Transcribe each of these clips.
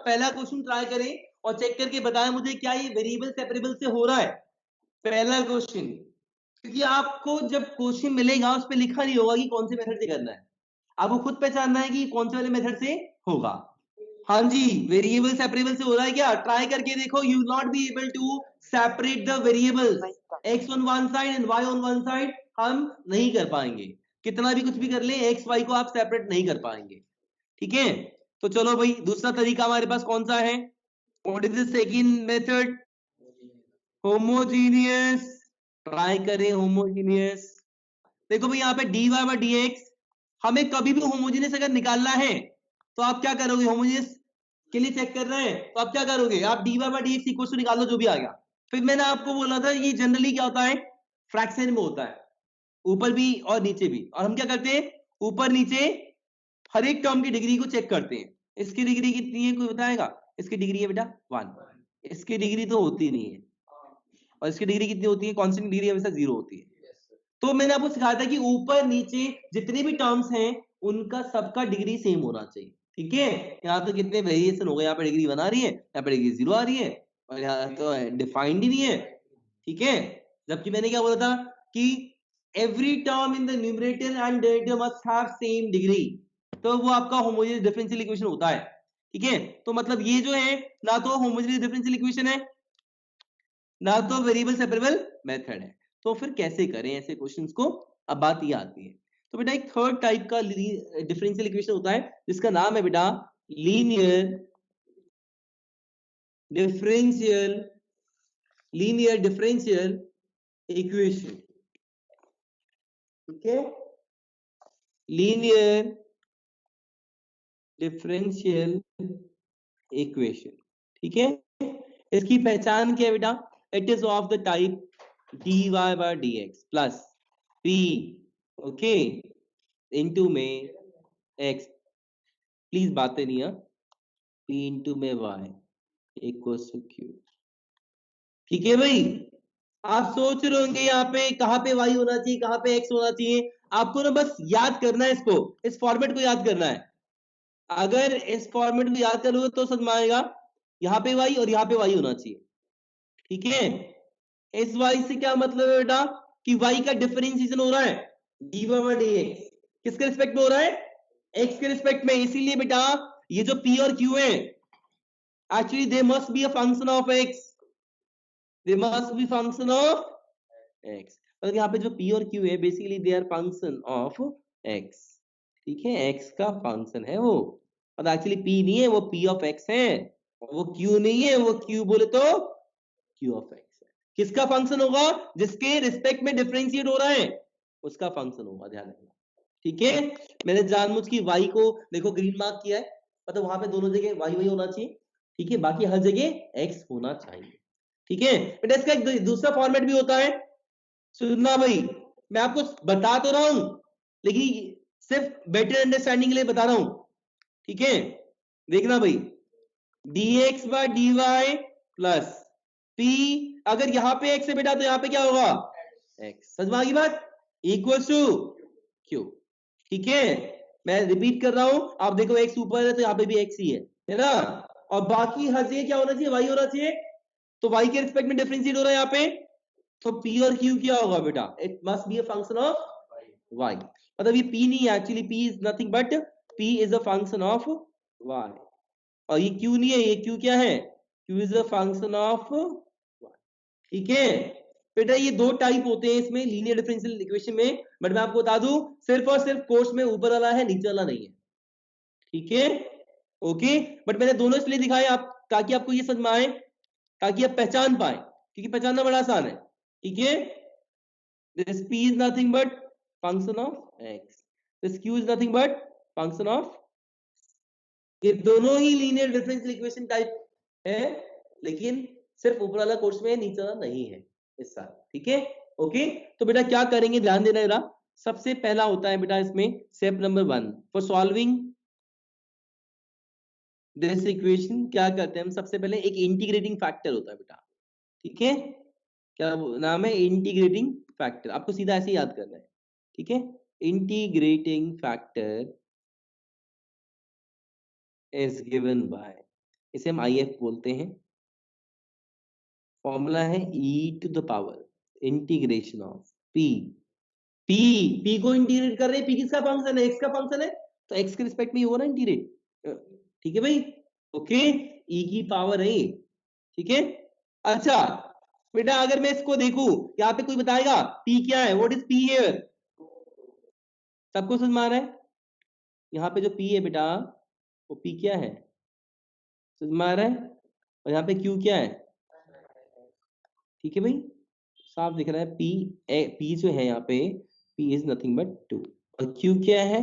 पहला question try करें और चेक करके बताएं मुझे क्या ये वेरिएबल सेपरेबल से हो रहा है। पहला क्वेश्चन, क्योंकि आपको जब क्वेश्चन मिलेगा उस पे लिखा नहीं होगा कि कौन से मेथड से करना है, आपको खुद पहचानना है कि कौन से वाले मेथड से होगा। हाँ जी, वेरिएबल सेपरेबल से हो रहा है क्या? ट्राई करके देखो, you will not be able to separate the variables x on one side and y on one side, हम नहीं कर पाएंगे। कितना भी कुछ भी कर ले, x y को आप सेपरेट नहीं कर पाएंगे। ठीक है, तो चलो भाई, दूसरा तरीका हमारे पास कौन सा है? What is the second method? Homogeneous. Try करें होमोजीनियस। देखो भाई, यहाँ पे dy बाय dx हमें कभी भी होमोजीनियस अगर निकालना है तो आप क्या करोगे? होमोजीनियस के लिए चेक कर रहे हैं तो आप क्या करोगे? आप dy by dx equal to निकाल लो, जो भी आ गया। फिर मैंने आपको बोला था ये जनरली क्या होता है, फ्रैक्शन में होता है, ऊपर भी और नीचे भी। और हम क्या करते हैं, ऊपर नीचे हर एक टर्म की डिग्री को चेक करते हैं। इसकी डिग्री कितनी है, कोई बताएगा? इसकी डिग्री है बेटा 1, इसकी डिग्री तो होती नहीं है। और इसकी डिग्री कितनी होती है? कांस्टेंट डिग्री हमेशा 0 होती है। तो मैंने आपको सिखाया था कि ऊपर नीचे जितने भी टर्म्स हैं उनका सबका डिग्री सेम होना चाहिए। ठीक है, यहाँ तो कितने वेरिएशन हो गए, यहाँ पे डिग्री 1 आ रही है, यहाँ पे डिग्री 0 आ रही है, और यहाँ तो डिफाइंड ही नहीं है। ठीक है, जबकि मैंने क्या बोला था कि every term in the numerator and denominator must have same degree, तो वो आपका होमोजेनियस डिफरेंशियल इक्वेशन होता है। ठीक है, तो मतलब ये जो है ना तो होमोजेनियस डिफरेंशियल इक्वेशन है ना तो वेरिएबल सेपरेबल मेथड है। तो फिर कैसे करें ऐसे क्वेश्चंस को? अब बात ये आती है, तो बेटा एक थर्ड टाइप का डिफरेंशियल इक्वेशन होता है जिसका नाम है बेटा लीनियर डिफरेंशियल इक्वेशन। ठीक है, लीनियर डिफरेंशियल इक्वेशन। ठीक है, इसकी पहचान क्या है बेटा? It is of the type dy by dx plus p, okay, into में x, प्लीज बातें नहीं, p इनटू में y इक्वल्स टू q। ठीक है भाई, आप सोच रहे होंगे यहाँ पे कहाँ पे y होना चाहिए, कहाँ पे x होना चाहिए। आपको ना बस याद करना है इसको, इस फॉर्मेट को याद करना है। अगर इस फॉर्मेट को याद करोगे तो समझ में आएगा, यहाँ पे y और यहाँ पे y होना चाहिए। ठीक है, इस y से क्या मतलब है बेटा कि y का डिफरेंशिएशन हो रहा है dy by dx, किसके रिस्पेक्ट में हो रहा है? x के रिस्पेक्ट में। इसीलिए बेटा ये जो p और q है actually they must be a function of x, they must be function of x। मतलब यहाँ पे जो p और q है basically they are function of x। ठीक है, x का फंक्शन है वो, और एक्चुअली p नहीं है, वो p ऑफ x है, वो q नहीं है, वो q बोले तो q ऑफ x है। किसका फंक्शन होगा? जिसके रिस्पेक्ट में डिफरेंशिएट हो रहा है उसका फंक्शन होगा, ध्यान रखना। ठीक है, मैंने जानबूझ की y को देखो ग्रीन मार्क किया है, मतलब वहां पे दोनों जगह y वही होना चाहिए। ठीक है, बाकी हर जगह x होना चाहिए। ठीक है बेटा, इसका एक दूसरा फॉर्मेट भी होता है, सुनना भाई, मैं आपको बता तो रहा हूं लेकिन सिर्फ बेटर अंडरस्टैंडिंग के लिए बता रहा हूं। ठीक है, देखना भाई, dx by dy plus p, अगर यहां पे x है बेटा तो यहां पे क्या होगा? x। समझ में आ गई बात? Equals to q। ठीक है, मैं रिपीट कर रहा हूं, आप देखो x ऊपर है तो यहाँ पे भी x ही है ना, और बाकी हर जगह क्या होना चाहिए? y होना चाहिए। तो y के रिस्पेक्ट में डिफरेंशिएट हो रहा है यहाँ पे, तो p और q क्या होगा बेटा? It must be a function of y। मतलब ये p नहीं है, actually p is nothing but p is a function of y, और ये q नहीं है, ये q क्या है? q is a function of y। ठीक है बेटा, ये दो टाइप होते हैं इसमें लीनियर डिफरेंशियल इक्वेशन में, बट मैं आपको बता दूं सिर्फ और सिर्फ कोर्स में ऊपर वाला है, नीचे वाला नहीं है। ठीक है, ओके, बट मैंने दोनों इसलिए दिखाए आप ताकि आपको ये समझ में आए, ताकि आप पहचान पाए, क्योंकि पहचानना बड़ा आसान है। ठीक है, this p is nothing but function of x, this q is nothing but function of, ये दोनों ही लीनियर डिफरेंशियल इक्वेशन टाइप है, लेकिन सिर्फ ऊपर वाला कोर्स में है, नीचे वाला नहीं है इस साल। ठीक है, ओके, तो बेटा क्या करेंगे, ध्यान देना जरा। सबसे पहला होता है बेटा इसमें step number 1 for solving this equation, क्या करते हैं हम? सबसे पहले एक इंटीग्रेटिंग फैक्टर होता है बेटा। ठीक है, क्या नाम है? Integrating factor. आपको सीधा ऐसे याद करना है। ठीक है, integrating factor is given by, इसे हम IF बोलते हैं। फॉर्मूला है e to the power integration of p। p को इंटीग्रेट कर रहे हैं, p किसका फंक्शन है, x का फंक्शन है, तो x के रिस्पेक्ट में ये हो ना इंटीग्रेट। ठीक है भाई, ओके, e की पावर है ये, ठीक है। अच्छा बेटा अगर मैं इसको देखूं, यहाँ पे कोई बताएगा p क्या है, व्हाट इज p हियर, सबको समझ में आ रहा है? यहाँ पे जो p है बेटा वो p क्या है, समझ में आ रहा है? और यहाँ पे q क्या है, ठीक है भाई, साफ दिख रहा है, p जो है यहाँ पे p इज नथिंग बट 2 और q क्या है,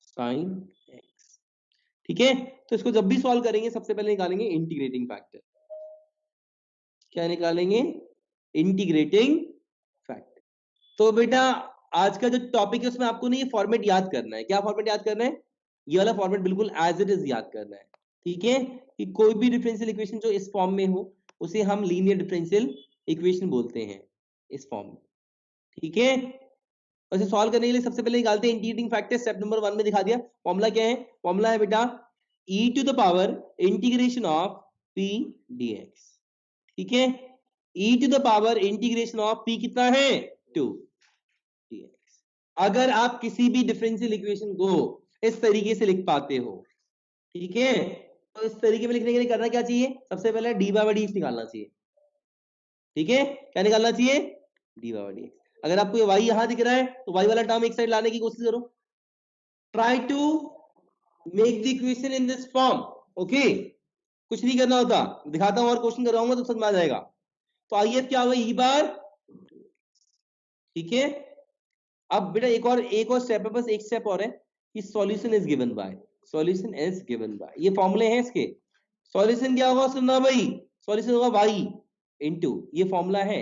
sin x। ठीक है, तो इसको जब भी सॉल्व करेंगे सबसे पहले निकालेंगे इंटीग्रेटिंग फैक्टर। क्या निकालेंगे, इंटीग्रेटिंग फैक्टर। तो बेटा आज का जो टॉपिक है उसमें आपको नहीं ये फॉर्मेट याद करना है। क्या फॉर्मेट याद करना है, ये वाला फॉर्मेट बिल्कुल एज इट इज याद करना है। ठीक है, कि कोई भी डिफरेंशियल इक्वेशन जो इस फॉर्म में हो उसे हम लीनियर डिफरेंशियल इक्वेशन बोलते हैं, इस फॉर्म में। ठीक है, वैसे सॉल्व करने के लिए सबसे पहले निकालते हैं इंटीग्रेटिंग फैक्टर। स्टेप नंबर 1 में दिखा दिया। फॉर्मूला क्या है, फॉर्मूला है बेटा e to the power integration of p dx। ठीक है, e to the power integration of p कितना है 2 dx। अगर आप किसी भी डिफरेंशियल इक्वेशन को इस तरीके से लिख पाते हो, ठीक है, तो इस तरीके में लिखने के लिए करना क्या चाहिए, सबसे पहले डी बाई डी निकालना चाहिए। ठीक है, क्या निकालना चाहिए, डी बाई डी। अगर आपको ये y यहां दिख रहा है तो y वाला टर्म एक साइड लाने की कोशिश करो, try to make the equation in this form. Okay, कुछ नहीं करना होता, दिखाता हूं और क्वेश्चन कराऊंगा तो समझ में आ जाएगा। तो आइए क्या हुआ ई बार, ठीक है। अब बेटा एक और स्टेप है, बस एक स्टेप और है कि solution is given by, solution is given bye, ये फॉर्मूले हैं इसके। सॉल्यूशन क्या होगा सुनना भाई, सॉल्यूशन होगा y इनटू, ये फॉर्मूला है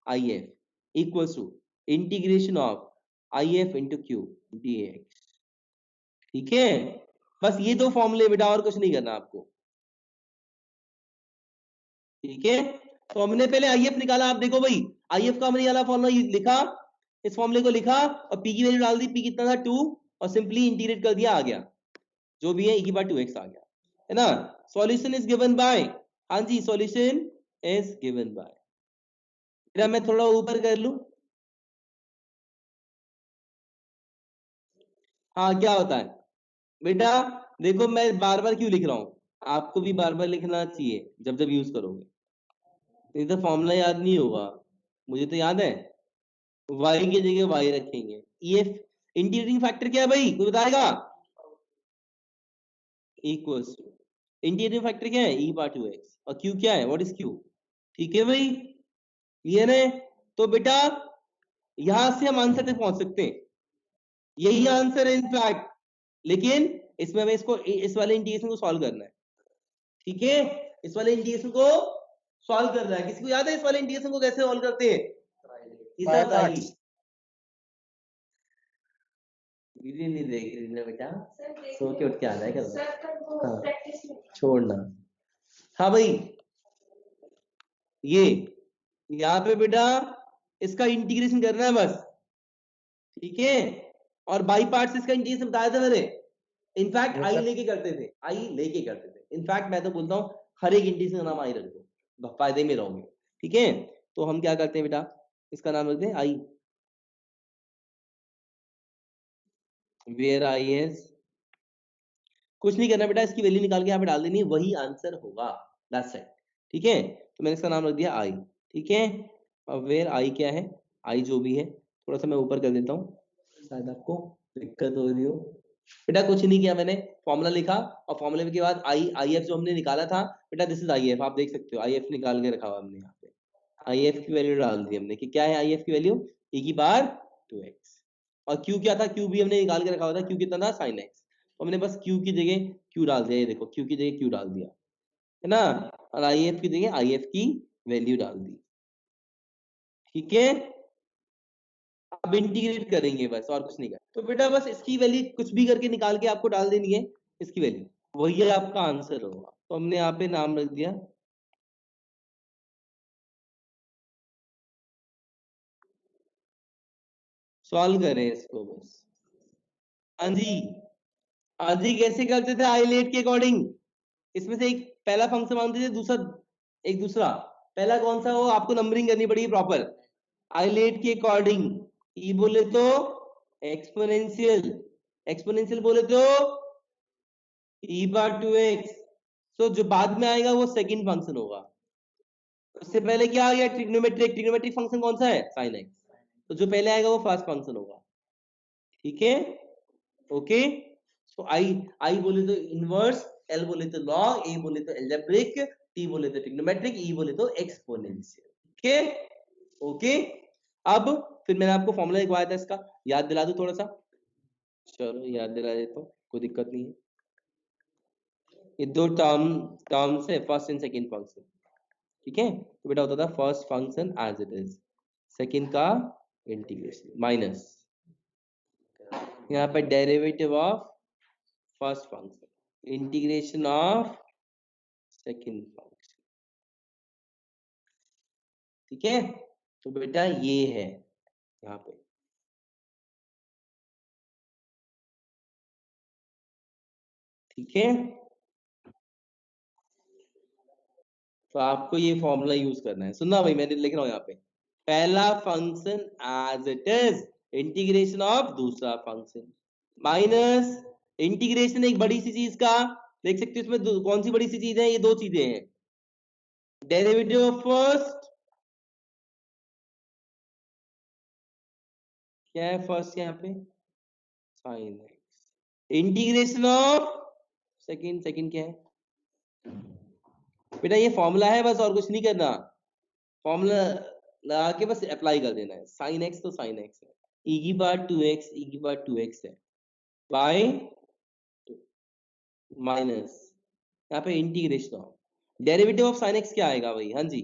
IF equals to integration of IF into Q dx। ठीक है, बस ये दो फॉर्मूले बेटा, और कुछ नहीं करना आपको। ठीक है, तो हमने पहले IF निकाला, आप देखो भाई IF का हमने ये वाला फॉर्मूला लिखा, इस फॉर्मूले को लिखा और p की वैल्यू डाल दी, p कितना था 2, और सिंपली इंटीग्रेट कर दिया, आ गया जो भी है e की पावर 2x आ गया, है ना। सॉल्यूशन इज गिवन बाय, हाँ जी सॉल्यूशन इज गिवन बाय। मेरा मैं थोड़ा ऊपर कर लूं, हाँ क्या होता है बेटा, देखो मैं बार बार क्यों लिख रहा हूं, आपको भी बार बार लिखना चाहिए जब जब यूज करोगे, नहीं तो फॉर्मूला याद नहीं होगा। मुझे तो याद है, y की जगह y रखेंगे। EF इंटीग्रेटिंग फैक्टर क्या है भाई, कोई बताएगा, इक्वल्स टू इंटीग्रेटिंग फैक्टर क्या है e पावर 2x, और q क्या है, व्हाट इज q। ठीक है भाई, क्लियर है। तो बेटा यहां से हम आंसर तक पहुंच सकते हैं, यही आंसर है इनफैक्ट, लेकिन इसमें हमें इसको इस वाले इंटीग्रेशन को सॉल्व करना है। ठीक है, इस वाले इंटीग्रेशन को सॉल्व करना है। किसी को याद है इस वाले इंटीग्रेशन को कैसे सॉल्व करते हैं, इसे बताइए। वीडियो नहीं देख रही ना बेटा, सो के उठ के आ जाए कल, हाँ छोड़ना। हाँ भाई, ये यहाँ पे बेटा इसका इंटीग्रेशन करना है बस, ठीक है, और बाई पार्ट्स इसका इंटीग्रेशन बताया था मैंने, इनफैक्ट आई लेके करते थे, आई लेके करते थे। इनफैक्ट मैं तो बोलता हूँ हर एक इंटीग्रेशन का नाम आई रख दो, फायदे में रहोगे। ठीक है, तो हम क्या करते हैं बेटा, इसका नाम रखते हैं आई, वेयर आई इज, कुछ नहीं करना बेटा, इसकी वैल्यू निकाल के यहाँ पे डाल देनी है, वही आंसर होगा, दैट्स इट। ठीक है, तो मैंने इसका नाम रख दिया आई। ठीक है, अब वेयर आई क्या है, आई जो भी है, थोड़ा सा मैं ऊपर कर देता हूँ, शायद आपको दिक्कत हो रही हो। बेटा कुछ नहीं किया मैंने, फॉर्मूला लिखा और फॉर्मूले के बाद आई एफ जो हमने निकाला था बेटा, दिस इज आई एफ, आप देख सकते हो आई एफ निकाल के रखा हुआ हमने यहाँ पे, आई एफ की वैल्यू डाल दी हमने कि क्या है आई एफ की वैल्यू e की पावर 2x, और q क्या था, q भी हमने निकाल के रखा हुआ था, q कितना था sin x, तो हमने बस q की जगह q डाल दिया, ये देखो q की जगह q डाल दिया, है ना, और आई एफ की जगह आई एफ की वैल्यू डाल दी। ठीक है, अब इंटीग्रेट करेंगे बस, और कुछ नहीं कर, तो बेटा बस इसकी वैल्यू कुछ भी करके निकाल के आपको डाल देनी है, इसकी वैल्यू वही आपका आंसर होगा। तो हमने यहाँ पे नाम रख दिया, सॉल्व करें इसको बस। हाँ जी, हाँ जी कैसे करते थे आईलेट के अकॉर्डिंग, इसमें से एक पहला फंक्शन मान दीजिए, दूसरा पहला कौन सा, वो आपको नंबरिंग करनी पड़ेगी प्रॉपर आइलेट के अकॉर्डिंग। ई बोले तो एक्सपोनेंशियल, एक्सपोनेंशियल बोले तो ई बार 2x। तो जो बाद में आएगा वो सेकंड फंक्शन होगा। उससे पहले क्या आ गया, ट्रिग्नोमेट्रिक, ट्रिग्नोमेट्रिक फंक्शन कौन सा है, sin x। तो जो पहले आएगा वो फर्स्ट फंक्शन होगा, ठीक है, ओके। सो आई बोले तो इनवर्स, एल बोले तो लॉग, ए बोले तो एल्जेब्रिक, टी बोले तो ट्रिग्नोमेट्रिक, ई बोले तो एक्सपोनेंशियल, ठीक है, ओके। अब फिर मैंने आपको फॉर्मूला लिखवाया था इसका, याद दिला दूं थोड़ा सा, चलो याद दिला देता हूं, कोई दिक्कत नहीं है। ये दो टर्म्स है, फर्स्ट एंड सेकंड फंक्शन, ठीक है। तो बेटा होता था first function as it is, second का इंटीग्रेशन माइनस यहाँ पे derivative of first function, integration of second function, ठीक है। तो बेटा ये है यहाँ पे, ठीक है। तो आपको ये फॉर्मूला यूज करना है, सुनना भाई, मैंने लिख रहा हूं यहाँ पे, पहला function as it is, integration of दूसरा फंक्शन, माइनस इंटीग्रेशन एक बड़ी सी चीज का, देख सकते हो इसमें कौन सी बड़ी सी चीज है, ये दो चीजें हैं, डेरिवेटिव ऑफ फर्स्ट, क्या है फर्स्ट यहाँ पे, sine x, integration of second, second क्या है बेटा, ये फॉर्मूला है बस, और कुछ नहीं करना, फॉर्मूला लगा के बस अप्लाई कर देना है, साइन एक्स तो साइन एक्स है, ई की बार 2x, ई की बार 2x है, बाय माइनस यहाँ पे integration of derivative of sine x क्या आएगा भाई, हाँ जी,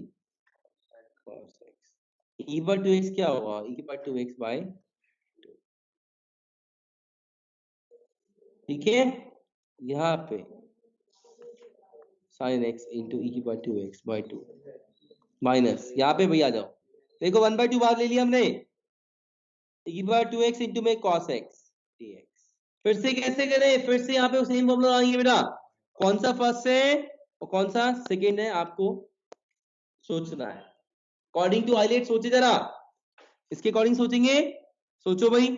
cos x, ई बार 2x क्या होगा, ई की बार 2x बाय 2, ठीक है। यहाँ पे साइन एक्स इंटू ई की बार 2x बाय 2 माइनस यहाँ पे भैया आ जाओ, देखो 1/2 बाहर ले लिया हमने, ई की बार 2x इंटू में cos x dx, फिर से कैसे करें, फिर से यहाँ पे सेम फॉर्मूला लगाएंगे बेटा, कौन सा फर्स्ट है और कौन सा सेकंड है आपको सोचना है, अकॉर्डिंग टू आइलेट सोचे जरा, इसके अकॉर्डिंग सोचेंगे, सोचो भाई,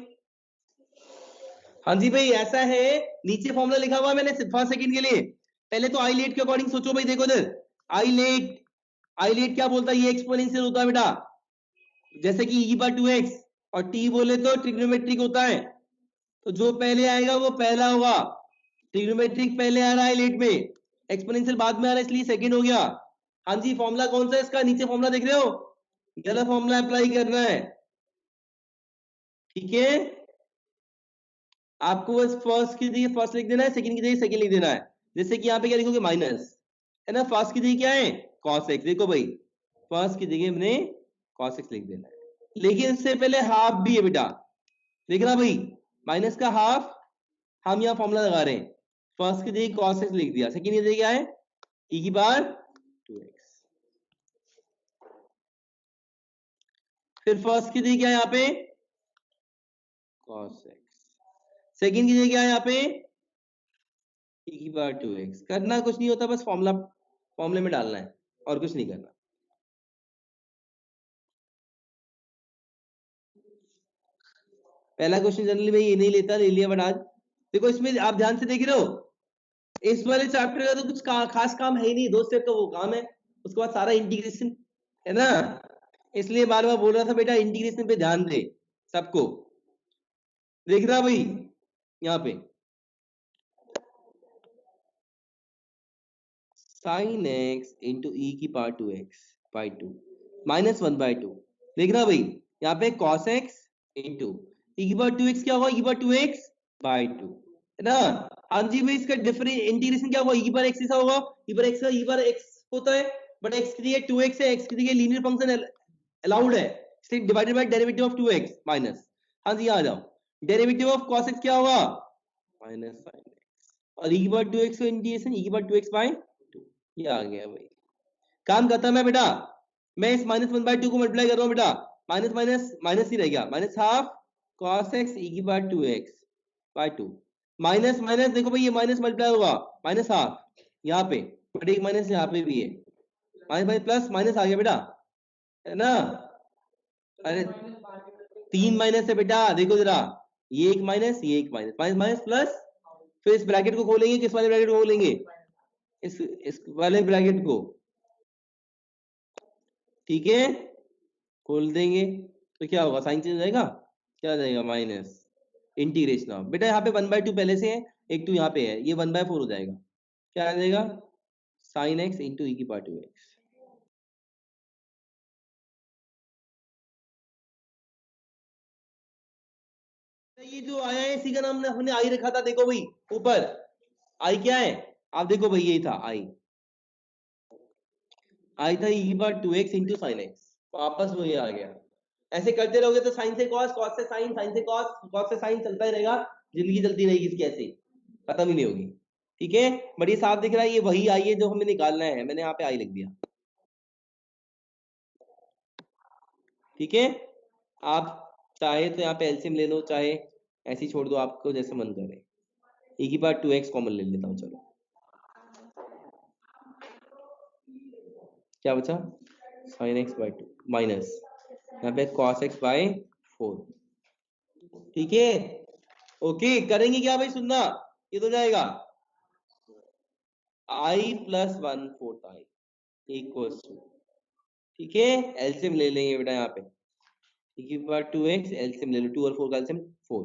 हाँ जी भाई ऐसा है, नीचे फॉर्मूला लिखा हुआ है मैंने फर्स्ट सेकंड के लिए, पहले तो आइलेट के अकॉर्डिंग सोचो भाई, देखो इधर आइलेट, आइलेट क्या बोलता है, ये एक्सपोनेंशियल होता है बेटा, जैसे कि ई बार 2x, और टी बोले तो ट्रिग्नोमेट्रिक होता है, तो जो पहले आएगा वो पहला होगा, ट्रिग्नोमेट्रिक पहले आ रहा है आइलेट में, एक्सपोनेंशियल बाद में आ रहा है, इसलिए सेकंड हो गया। हाँ जी, फॉर्मूला कौन सा है इसका, नीचे फॉर्मूला देख रहे हो, गलत फॉर्मूला अप्लाई करना है, ठीक है। आपको बस फर्स्ट की जगह फर्स्ट लिख देना है, सेकंड की जगह सेकंड लिख देना है, जैसे कि यहाँ पे क्या लिखोगे माइनस, है ना, फर्स्ट की जगह क्या है cos x, देखो भाई फर्स्ट की जगह हमने cos x लिख देना है, लेकिन इससे पहले हाफ भी है बेटा, देखना भाई माइनस का हाफ, हम यहाँ फॉर्मूला लगा रहे हैं, फर्स्ट की जगह cos x लिख दिया, सेकंड की जगह क्या है e की बार 2x, फिर फर्स्ट की जगह क्या है यहाँ पे cos x, सेकंड की जगह क्या है यहाँ पे e की बार 2x, करना कुछ नहीं होता, बस फॉर्मूले में डालना है और कुछ नहीं करना। पहला क्वेश्चन जनरली मैं ये नहीं लेता, ले लिया बट आज देखो इसमें आप ध्यान से देख रहे हो, इस वाले चैप्टर का तो कुछ खास काम है ही नहीं, 2 स्टेप का वो काम है, उसके बाद सारा इंटीग्रेशन है ना, इसलिए बार बार बोल रहा था बेटा इंटीग्रेशन पे ध्यान दे सबको, देख रहा भाई यहाँ पे साइन एक्स इंटू ई की पावर 2x बाई 2 माइनस 1/2, देखना भाई यहाँ पे cos x इंटू ई की पावर 2x क्या होगा, ई की पावर 2x बाई 2, है ना। हाँ जी भाई, इसका डिफरेंट इंटीग्रेशन क्या होगा, ई की पावर x ऐसा होगा, ई पर x का ई पर x होता है, बट x की जगह 2x है, x की जगह लीनियर फंक्शन अलाउड है, इसलिए divided by derivative of 2x minus, हाँ जी आ जाओ, डेरिवेटिव ऑफ cos x क्या होगा माइनस sin x, और ई की पावर 2x का इंटीग्रेशन ई की पावर 2x बाय 2, ये आ गया भाई, काम खत्म है बेटा, मैं इस माइनस 1/2 को मल्टीप्लाई कर रहा हूँ बेटा, माइनस माइनस माइनस ही रह गया, माइनस हाफ cos x ई की power 2x bye 2, minus minus देखो भाई ये माइनस मल्टीप्लाई होगा, माइनस हाफ यहाँ पे, बट एक माइनस यहाँ पे भी है, माइनस माइनस प्लस माइनस आ गया बेटा, है ना। अरे 3 माइनस है बेटा, देखो जरा, ये एक माइनस, ये एक माइनस, माइनस माइनस प्लस, फिर इस ब्रैकेट को खोलेंगे, किस वाले ब्रैकेट को खोलेंगे, इस वाले ब्रैकेट को, ठीक है, खोल देंगे तो क्या होगा, साइन चेंज हो जाएगा, क्या आ जाएगा, माइनस इंटीग्रेशन ऑफ, बेटा यहाँ पे 1/2 पहले से है, एक 2 यहाँ पे है, ये 1/4 हो जाएगा, क्या आ जाएगा, साइन एक्स इंटू ई की पावर 2x। ये जो आया है इसी का नाम हमने आई रखा था, देखो भाई ऊपर आई क्या है, आप देखो भाई यही था आई था ई की power 2x into sine x, वापस वो ये आ गया। ऐसे करते रहोगे तो साइन से कॉस, कॉस से साइन, साइन से कॉस, कॉस से साइन चलता ही रहेगा, जिंदगी चलती रहेगी इसकी, ऐसे खत्म ही नहीं होगी, ठीक है। बट ये साफ दिख रहा है, ये वही आई है जो हमें निकालना है, मैंने यहाँ पे आई लिख दिया, ठीक है। आप चाहे तो यहाँ पे एलसीएम ले लो, चाहे ऐसे ही छोड़ दो, आपको जैसे मन करे। e की पावर 2x कॉमन ले लेता हूँ, चलो क्या बचा, sin x by 2 माइनस यहाँ पे cos x by 4, ठीक है। ओके, करेंगे क्या भाई, सुनना, ये तो जाएगा i plus 1/4 i equals to, ठीक है, एलसीएम ले लेंगे बेटा यहाँ पे, e की पावर 2x, एलसीएम ले लो, 2 और 4 का एलसीएम 4,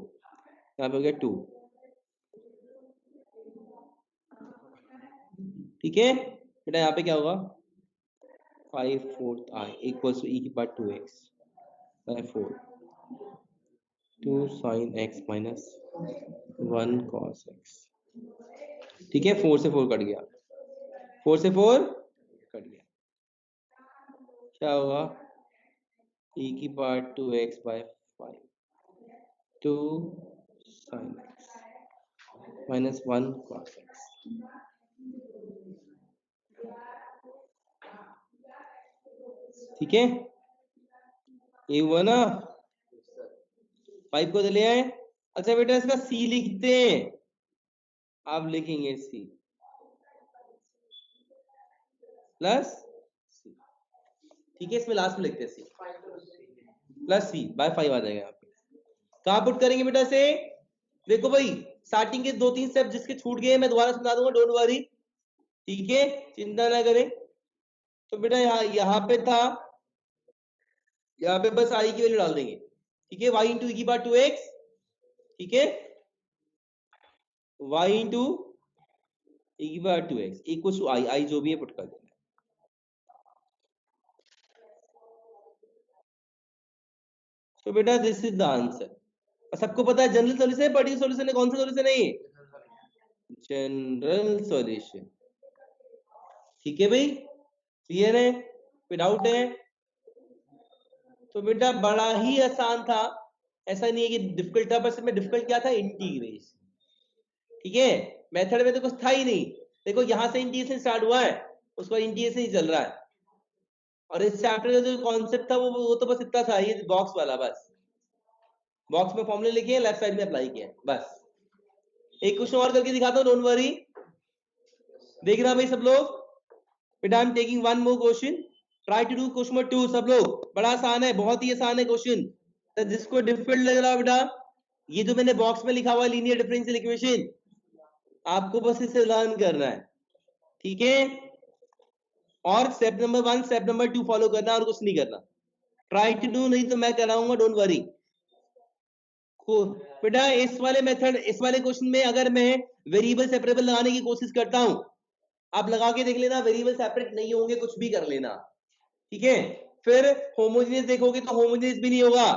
यहाँ पे हो गया 2, ठीक है बेटा, यहाँ पे क्या होगा 5/4 i इक्वल्स टू e की power 2x by 4, 2 sin x minus 1 cos x, ठीक है, 4 से 4 कट गया, 4 से 4 कट गया, क्या होगा e की power 2x by 5, 2 sin x minus 1 cos x, ठीक है, ये हुआ ना, 5 को ले आए। अच्छा बेटा इसका c लिखते हैं, आप लिखेंगे c प्लस, ठीक है, इसमें लास्ट में लिखते हैं c प्लस c बाय 5 आ जाएगा यहाँ पे, कहाँ पुट करेंगे बेटा से, देखो भाई स्टार्टिंग के 2-3 स्टेप जिसके छूट गए मैं दोबारा समझा दूंगा, डोंट वरी, ठीक है, चिंता ना करें। तो बेटा यहाँ पे था, यहाँ पे बस आई की वैल्यू डाल देंगे, ठीक है, y इंटू ई की पावर 2x, ठीक है, y इंटू ई की पावर 2x इक्वल टू आई जो भी है पुट कर देना। तो बेटा दिस इज द आंसर, सबको पता है जनरल सॉल्यूशन है, पर्टिकुलर सॉल्यूशन है, कौन सा सॉल्यूशन है ये, जनरल सॉल्यूशन, ठीक है भाई, क्लियर है, कोई डाउट है। तो बेटा बड़ा ही आसान था, ऐसा नहीं है कि डिफिकल्ट था, बस में डिफिकल्ट क्या था, इंटीग्रेशन, ठीक है, मेथड में तो कुछ था ही नहीं, देखो यहां से इंटीग्रेशन स्टार्ट हुआ है, उसके बाद इंटीग्रेशन ही चल रहा है, और इस चैप्टर का जो कॉन्सेप्ट था वो तो बस इतना था, ये बॉक्स वाला, बस बॉक्स में फॉर्मूले लिखे हैं, लेफ्ट साइड में अप्लाई किया, बस। एक क्वेश्चन और करके दिखाता हूँ, डोंट वरी, देख रहा भाई सब लोग, बेटा I am taking one more question, try to do question number 2 सब लोग, बड़ा आसान है, बहुत ही आसान है क्वेश्चन, तो जिसको डिफिकल्ट लग रहा है बेटा, ये जो मैंने बॉक्स में लिखा हुआ है लीनियर डिफरेंशियल इक्वेशन, आपको बस इसे लर्न करना है, ठीक है, और step number 1 step number 2 follow करना, और कुछ नहीं करना, ट्राई टू डू, नहीं तो मैं कराऊंगा, डोंट वरी। बेटा इस वाले मेथड, इस वाले क्वेश्चन में अगर मैं वेरिएबल सेपरेबल लगाने की कोशिश करता हूं, आप लगा के देख लेना, वेरिएबल सेपरेट नहीं होंगे, कुछ भी कर लेना, ठीक है। फिर होमोजेनियस देखोगे तो होमोजेनियस भी नहीं होगा,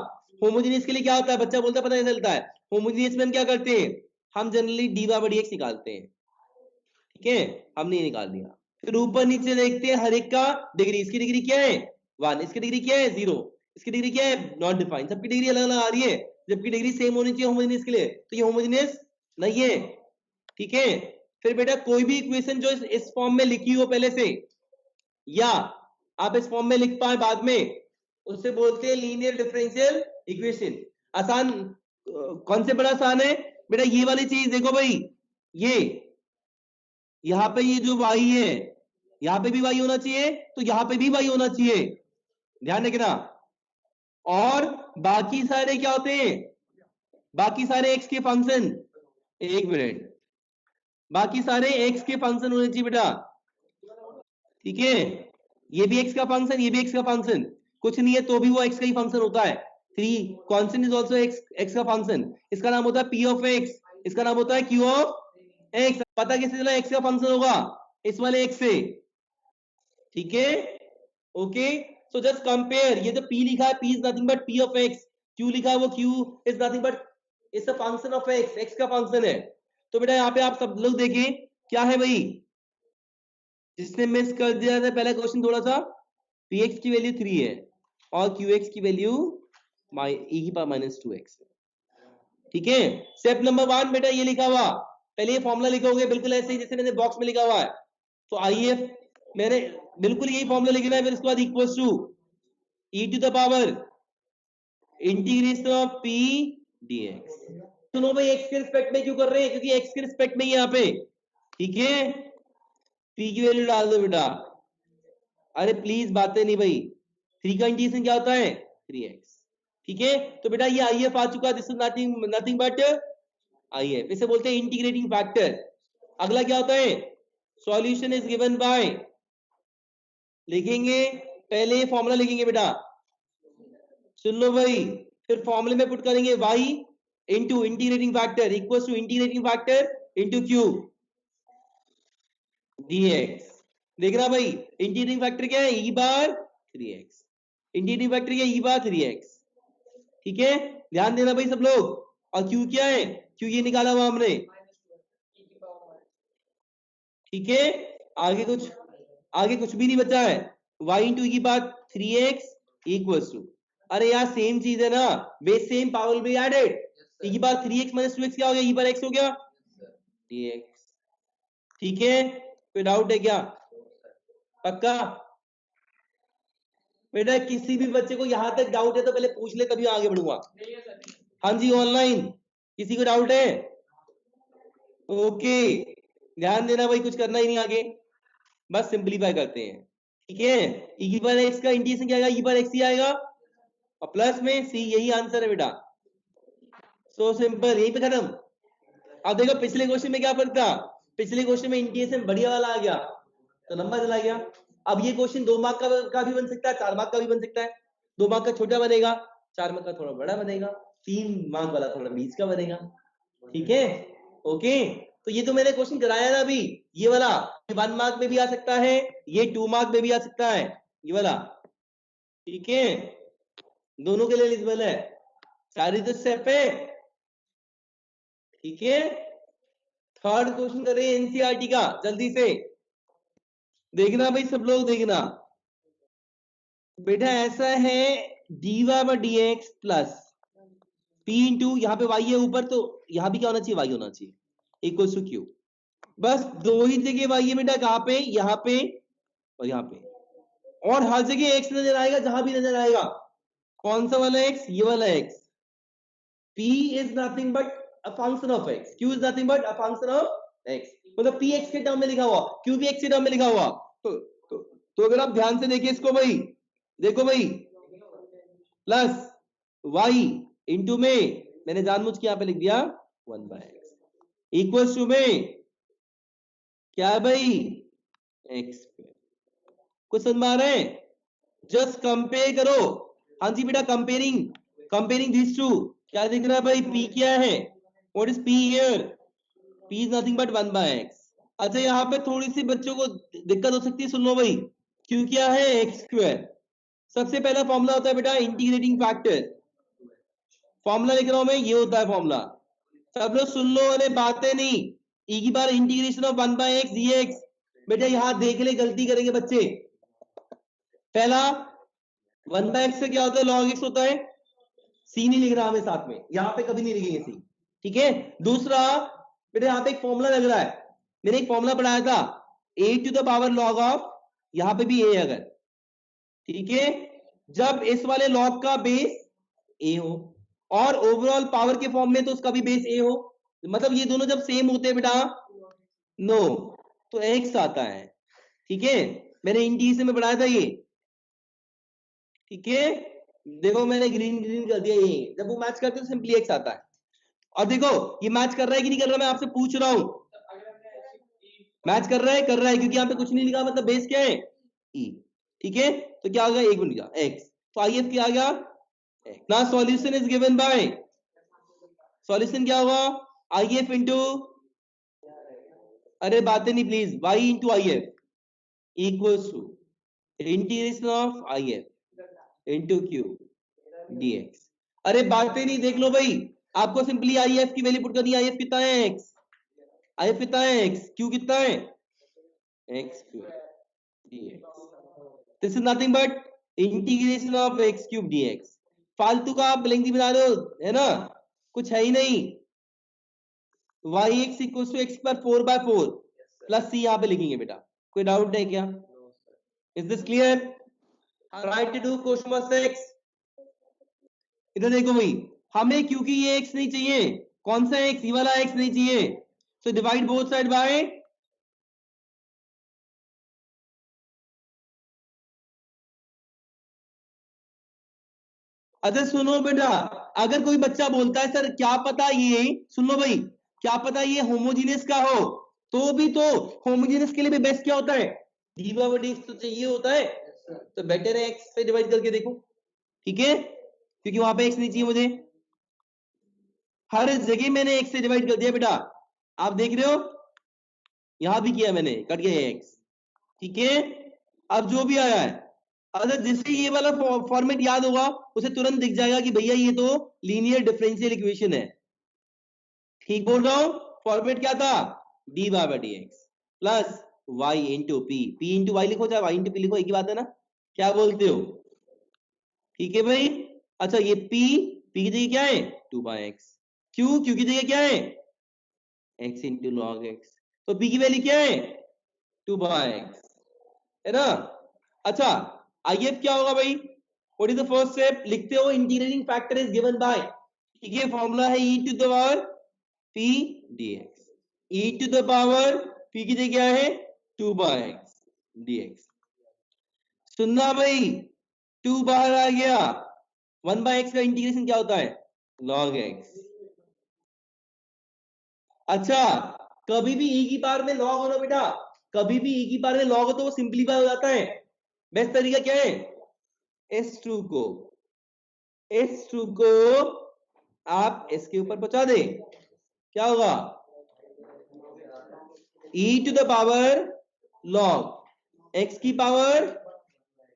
होमोजेनियस के लिए क्या होता है, बच्चा बोलता है पता नहीं चलता है, होमोजेनियस में हम क्या करते हैं, हम जनरली dy/dx निकालते हैं, ठीक है, हमने ये निकाल दिया, फिर ऊपर नीचे देखते हैं हर एक का डिग्री, इसकी डिग्री क्या है 1, इसकी डिग्री क्या है 0, इसकी डिग्री क्या है नॉट डिफाइंड, सबकी डिग्री अलग अलग आ रही है, जबकि डिग्री सेम होनी चाहिए होमोजेनियस के लिए, तो ये होमोजेनियस नहीं है, ठीक है। फिर बेटा कोई भी इक्वेशन जो इस फॉर्म में लिखी हो पहले से, या आप इस फॉर्म में लिख पाए बाद में, उससे बोलते हैं लीनियर डिफरेंशियल इक्वेशन। आसान, कौन से बड़ा आसान है बेटा, ये वाली चीज देखो भाई, ये यहाँ पे ये जो y है, यहाँ पे भी y होना चाहिए, तो यहाँ पे भी y होना चाहिए, ध्यान रखना। और बाकी सारे क्या होते हैं, बाकी सारे x के फंक्शन, एक मिनट, बाकी सारे x के फंक्शन होने चाहिए बेटा, ठीक है। ये भी x का फंक्शन, ये भी x का फंक्शन, कुछ नहीं है तो भी वो x का ही फंक्शन होता है। 3 कांस्टेंट इज आल्सो x का फंक्शन, इसका नाम होता है p ऑफ x, इसका नाम होता है q ऑफ x। पता कैसे चला x का फंक्शन होगा, इस वाले x से, ठीक है। ओके, सो जस्ट कंपेयर, ये जो p लिखा है p is nothing but p of x, q लिखा है वो q is nothing but it's a function of x का फंक्शन है। तो बेटा यहाँ पे आप सब लोग देखें क्या है भाई, जिसने मिस कर दिया था पहला क्वेश्चन थोड़ा सा, px की वैल्यू 3 है और qx की वैल्यू e की पावर -2x, ठीक है। स्टेप नंबर 1 बेटा ये लिखा हुआ, पहले ये फॉर्मूला लिखोगे बिल्कुल ऐसे ही जैसे मैंने बॉक्स में लिखा हुआ है। तो आइए मैंने बिल्कुल यही फॉर्मूला लिखना है, फिर उसके बाद equals to e to the power integration of p dx। सुनो भाई x के रिस्पेक्ट में क्यों कर रहे हैं, क्योंकि x के रिस्पेक्ट में यहाँ पे, ठीक है। p की वैल्यू डाल दो बेटा, अरे प्लीज बातें नहीं भाई, 3 का इंटीग्रेशन क्या होता है 3x, ठीक है। तो बेटा ये IF आ चुका, this is nothing but IF, इसे बोलते हैं इंटीग्रेटिंग फैक्टर। अगला क्या होता है, सॉल्यूशन इज गिवन बाय, लिखेंगे पहले फॉर्मूला लिखेंगे बेटा, सुन लो भाई, फिर फॉर्मूले में पुट करेंगे y into integrating factor equals to integrating factor into q dx। देखना भाई इंटीग्रेटिंग फैक्टर क्या है, e बार 3x, इंटीग्रेटिंग फैक्टर क्या है, e बार 3x, ठीक है। ध्यान देना भाई सब लोग। और q क्या है, q ये निकाला हुआ हमने, ठीक है। आगे कुछ भी नहीं बचा है, y इंटू की बात 3x इक्वल्स टू, अरे यार सेम चीज है ना, base same power will be added, e की बात 3x माइनस 2x क्या हो गया, e बार x हो गया dx, ठीक है। कोई डाउट है क्या, पक्का बेटा, किसी भी बच्चे को यहां तक डाउट है तो पहले पूछ ले तभी आगे बढ़ूंगा। हाँ जी ऑनलाइन किसी को डाउट है, ओके ध्यान देना भाई, कुछ करना ही नहीं आगे, बस सिंपलीफाई करते हैं, ठीक है। e की पावर x का इंटीग्रेशन क्या आएगा, e पावर x ही आएगा और प्लस में c, यही आंसर है बेटा, सो सिंपल, यहीं पे खत्म। अब देखो पिछले क्वेश्चन में क्या फर्क था, पिछले क्वेश्चन में इंटीग्रेशन बढ़िया वाला आ गया तो नंबर चला गया। अब ये क्वेश्चन 2 मार्क का भी बन सकता है, 4 मार्क का भी बन सकता है, 2 मार्क का छोटा बनेगा, 4 मार्क का थोड़ा बड़ा बनेगा, 3 मार्क वाला थोड़ा बीच का बनेगा, ठीक है। ओके, तो ये तो मैंने क्वेश्चन कराया ना अभी, ये वाला 1 मार्क में भी आ सकता है, ये 2 मार्क में भी आ सकता है, ये वाला, ठीक है, दोनों के लिए एलिजिबल है, सारी तो स्टेप है, ठीक है। थर्ड क्वेश्चन कर रहे हैं एनसीईआरटी का, जल्दी से देखना भाई सब लोग देखना बेटा, ऐसा है dy by dx plus p into, यहाँ पे y है ऊपर तो यहाँ भी क्या होना चाहिए, y होना चाहिए इक्वल्स टू q, बस 2 ही जगह y है बेटा, कहाँ पे, यहाँ पे और यहाँ पे, और हर जगह x नजर आएगा, जहां भी नजर आएगा, कौन सा वाला x, ये वाला x, p is nothing but a function of x, q is nothing but a function of x, मतलब p x के टर्म में लिखा हुआ, q भी x के टर्म में लिखा हुआ, तो अगर आप ध्यान से देखिए इसको भाई, देखो भाई प्लस y इंटू में मैंने जानबूझ के यहाँ पे लिख दिया 1/x इक्वल्स टू में क्या है भाई x, कुछ समझ में आ रहा है, जस्ट कंपेयर करो, हाँ जी बेटा कंपेयरिंग दिस टू, क्या दिख रहा है भाई, p क्या है, what is p here, p is nothing but 1/x। अच्छा यहाँ पे थोड़ी सी बच्चों को दिक्कत हो सकती है, सुन लो भाई, q क्या है x², सबसे पहला फॉर्मूला होता है बेटा इंटीग्रेटिंग फैक्टर, फॉर्मूला लिख रहा हूं मैं, ये होता है फॉर्मूला, सब लोग सुन लो, अरे बातें नहीं, e की बार इंटीग्रेशन ऑफ 1/x dx, बेटा यहां देख ले गलती करेंगे बच्चे, पहला 1/x से क्या होता है, log x होता है, c नहीं लिख रहा हमें साथ में, यहां पे कभी नहीं लिखेंगे c, ठीक है। दूसरा बेटा यहां पे एक फॉर्मूला लग रहा है, मैंने एक फॉर्मूला पढ़ाया था a to the power log of, यहां पे भी a अगर, ठीक है, जब इस वाले log का बेस a हो और ओवरऑल पावर के फॉर्म में तो उसका भी बेस a हो, मतलब ये दोनों जब सेम होते हैं बेटा, नो तो x आता है, ठीक है। मैंने इंटीग्रेशन में बढ़ाया था ये, ठीक है। देखो मैंने ग्रीन ग्रीन कर दिया, ये जब वो मैच करते तो सिंपली x आता है। और देखो ये मैच कर रहा है कि नहीं कर रहा, मैं आपसे पूछ रहा हूं। मैच कर रहा है, कर रहा है, क्योंकि यहाँ पे कुछ नहीं लिखा, मतलब बेस क्या है e, ठीक है। तो क्या होगा, एक बन गया x, तो IF क्या आ गया ना। Solution is given by, solution क्या होगा IF इंटू, अरे बातें नहीं please, y into IF equals to integration of IF into q dx। अरे बातें नहीं, देख लो भाई, आपको सिंपली IF की वैल्यू पुट करनी है। IF कितना है x, IF कितना है x, q कितना है x square dx। This is nothing but integration of x cube dx। फालतू का आप लेंथी बना रहे हो, है ना, कुछ है ही नहीं। yx इक्वल्स टू x पर 4/4 प्लस c यहाँ पे लिखेंगे बेटा, कोई डाउट है क्या? Is this clear? Right to do question number 6। इधर देखो भाई, हमें क्योंकि ये x नहीं चाहिए, कौन सा x, ये वाला x नहीं चाहिए, तो डिवाइड बोथ साइड बाय, अच्छा सुनो बेटा, अगर कोई बच्चा बोलता है सर क्या पता ये, सुन लो भाई, क्या पता ये होमोजीनियस का हो, तो भी तो होमोजीनियस के लिए भी बेस्ट क्या होता है, dx तो चाहिए होता है, तो बेटर है x से डिवाइड करके देखो, ठीक है, क्योंकि वहां पे x नहीं चाहिए मुझे, हर जगह मैंने x से डिवाइड कर दिया बेटा, आप देख रहे हो, यहां भी किया मैंने, कट गया x, ठीक है। अब जो भी आया है, अगर जिसे ये वाला फॉर्मेट याद होगा उसे तुरंत दिख जाएगा कि भैया ये तो लीनियर डिफरेंशियल इक्वेशन है, ठीक बोल रहा हूं। फॉर्मेट क्या था, dy by dx plus y into p into y लिखो चाहे y इंटू p लिखो, एक ही बात है ना, क्या बोलते हो, ठीक है भाई। अच्छा ये p की जगह क्या है 2/x, q की जगह क्या है x इंटू लॉग x, तो p की वैल्यू क्या है 2/x, है ना। अच्छा IF क्या होगा भाई, what is the first step, लिखते हो integrating factor is given by, ठीक है, फॉर्मूला है e to the power p dx, e to the power p की जगह क्या है 2/x dx। सुनना भाई, 2 बाहर आ गया, 1/x का इंटीग्रेशन क्या होता है log x। अच्छा कभी भी e की पावर में log हो ना बेटा, कभी भी e की पावर में log हो तो वो सिंपलीफाई हो जाता है, बेस्ट तरीका क्या है, S2 को आप s के ऊपर पहुंचा दे, क्या होगा e to the power log x की पावर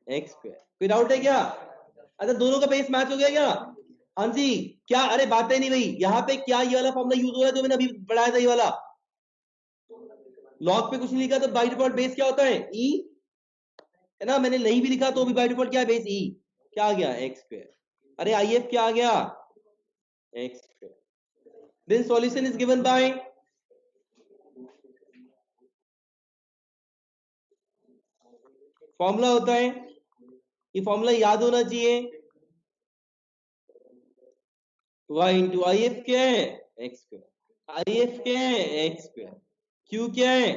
x स्क्वायर, कोई डाउट है क्या? अच्छा दोनों का बेस मैच हो गया क्या? हाँ जी, क्या, अरे बातें नहीं भाई, यहाँ पे क्या ये वाला फॉर्मूला यूज हो रहा है जो मैंने अभी बढ़ाया था, ये वाला log पे कुछ नहीं लिखा तो बाय डिफॉल्ट बेस क्या होता है e, है ना, मैंने नहीं भी लिखा तो भी बाय डिफॉल्ट क्या है बेस e, क्या आ गया x स्क्वायर, अरे IF क्या आ गया x square, then solution is given by, formula होता है, ये फॉर्मूला याद होना चाहिए, y इंटू IF क्या है x स्क्वायर, IF क्या है x स्क्वायर, q क्या है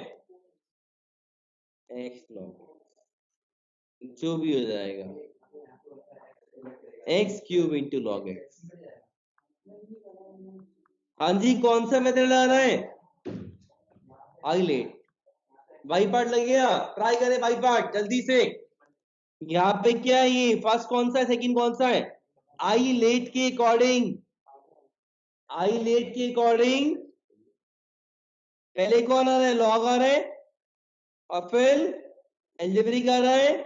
x लॉग, जो भी हो जाएगा x cube into log x। हाँ जी कौन सा मेथड आ रहा है, आइलेट, वाई पार्ट लग गया, ट्राई करें वाई पार्ट जल्दी से। यहाँ पे क्या है, ये फर्स्ट कौन सा है, सेकंड कौन सा है, आई लेट के अकॉर्डिंग, आई लेट के अकॉर्डिंग पहले कौन आ रहा है लॉग आ रहा है, और फिर एल्जेब्रिक आ रहा है,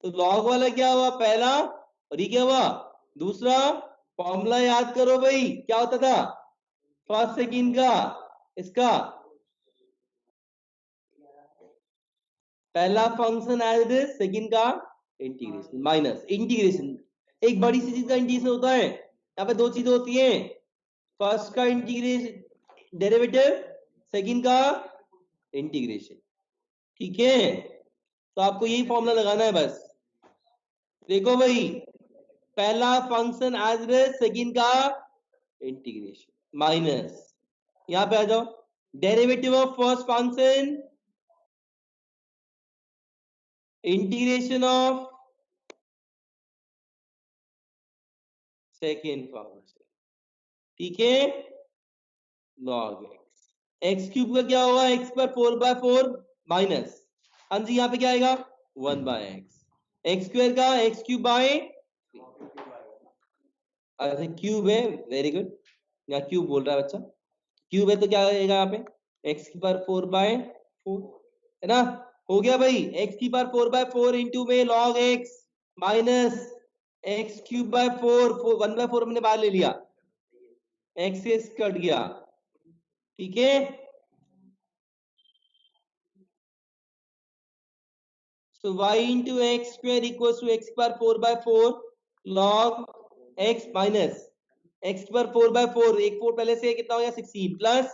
तो लॉग वाला क्या हुआ पहला, और ये क्या हुआ दूसरा। फॉर्मूला याद करो भाई, क्या होता था फर्स्ट सेकंड का, इसका पहला function as it is, second का इंटीग्रेशन माइनस इंटीग्रेशन, एक बड़ी सी चीज का इंटीग्रेशन होता है, यहाँ पे दो चीजें होती हैं, फर्स्ट का इंटीग्रेशन डेरिवेटिव, सेकंड का इंटीग्रेशन, ठीक है। तो आपको यही फॉर्मूला लगाना है बस, देखो भाई पहला function as it is, second का इंटीग्रेशन माइनस, यहां पे आ जाओ derivative of first function integration of second function, ठीक है, log x, एक्स क्यूब का क्या होगा, एक्स पर 4/4 माइनस, हाँ जी यहाँ पे क्या आएगा 1/x, एक्स स्क्वायर का एक्स क्यूब बाय, अच्छा क्यूब है, वेरी गुड, यहाँ क्यूब बोल रहा है बच्चा, क्यूब है तो क्या आएगा यहाँ पे एक्स की पावर 4/4 है ना, हो गया भाई, एक्स की पावर 4/4 इंटू में log x minus x cube by 1/4 मैंने बाहर ले लिया, एक्स से कट गया, ठीक है, so y into x square equals to x पर 4/4 log x माइनस x पर 4/4, एक 4 पहले से कितना हो गया 16 प्लस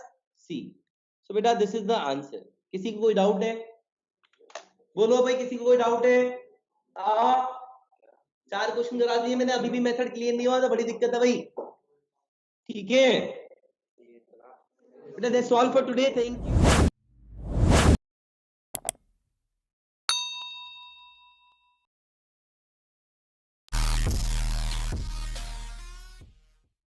c, so बेटा दिस इज द आंसर। किसी को कोई डाउट है, बोलो भाई किसी को कोई डाउट है? चार क्वेश्चन करा दिए मैंने, अभी भी मेथड क्लियर नहीं हुआ तो बड़ी दिक्कत है भाई, ठीक है बेटा, that's all for today, thank you.